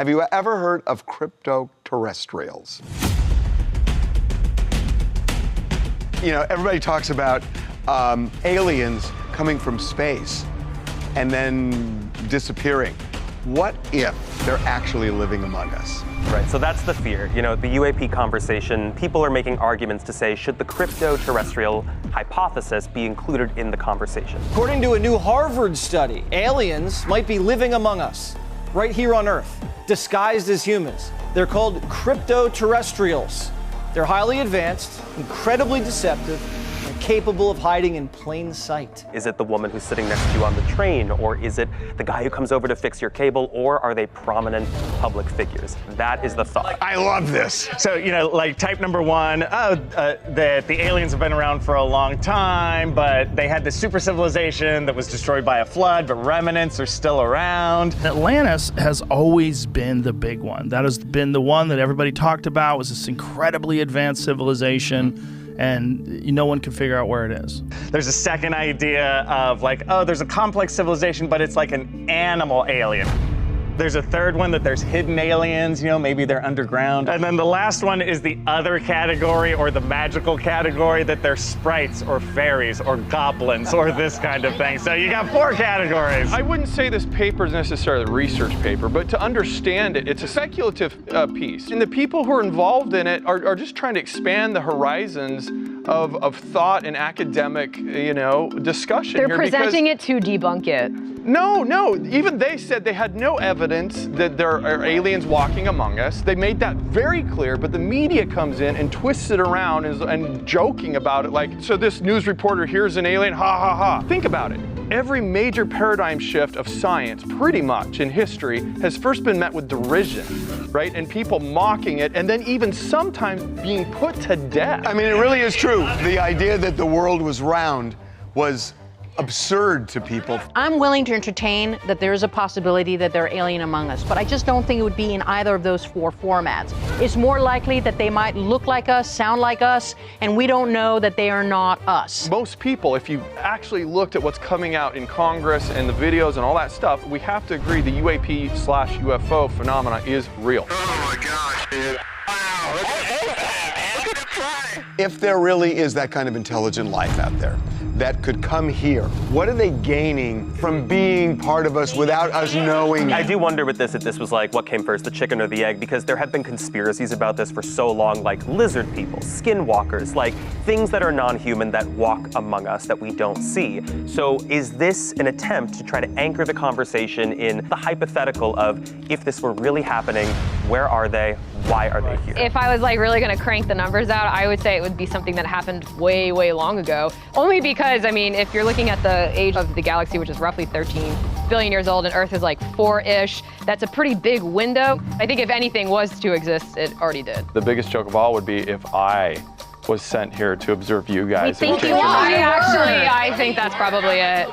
Have you ever heard of cryptoterrestrials? You know, everybody talks about aliens coming from space and then disappearing. What if they're actually living among us? Right, so that's the fear. You know, the UAP conversation, people are making arguments to say, should the cryptoterrestrial hypothesis be included in the conversation? According to a new Harvard study, aliens might be living among us, right here on Earth, disguised as humans. They're called cryptoterrestrials. They're highly advanced, incredibly deceptive, and capable of hiding in plain sight. Is it the woman who's sitting next to you on the train, or is it the guy who comes over to fix your cable, or are they prominent public figures? That is the thought. I love this. So, you know, like type number one, that the aliens have been around for a long time, but they had this super civilization that was destroyed by a flood, but remnants are still around. Atlantis has always been the big one. That has been the one that everybody talked about, was this incredibly advanced civilization. And no one can figure out where it is. There's a second idea of like, oh, there's a complex civilization, but it's like an animal alien. There's a third one that there's hidden aliens, you know, maybe they're underground. And then the last one is the other category, or the magical category, that they're sprites or fairies or goblins or this kind of thing. So you got 4 categories. I wouldn't say this paper is necessarily a research paper, but to understand it, it's a speculative piece. And the people who are involved in it are just trying to expand the horizons of thought and academic, you know, discussion. They're presenting it to debunk it. No, even they said they had no evidence that there are aliens walking among us. They made that very clear, but the media comes in and twists it around and joking about it like, so this news reporter, here's an alien, ha ha ha. Think about it. Every major paradigm shift of science, pretty much in history, has first been met with derision, right? And people mocking it, and then even sometimes being put to death. I mean, it really is true. The idea that the world was round was absurd to people. I'm willing to entertain that there is a possibility that they're alien among us, but I just don't think it would be in either of those 4 formats. It's more likely that they might look like us, sound like us, and we don't know that they are not us. Most people, if you actually looked at what's coming out in Congress and the videos and all that stuff, we have to agree the UAP/UFO phenomena is real. Oh my gosh, dude. Wow. Look at it fly. If there really is that kind of intelligent life out there that could come here, what are they gaining from being part of us without us knowing? I do wonder with this if this was like, what came first, the chicken or the egg? Because there have been conspiracies about this for so long, like lizard people, skinwalkers, like things that are non-human that walk among us that we don't see. So is this an attempt to try to anchor the conversation in the hypothetical of, if this were really happening, where are they? Why are they here? If I was like really gonna crank the numbers out, I would say it would be something that happened way, way long ago. Only because, I mean, if you're looking at the age of the galaxy, which is roughly 13 billion years old, and Earth is like 4-ish, that's a pretty big window. I think if anything was to exist, it already did. The biggest joke of all would be if I was sent here to observe you guys. I think that's probably it.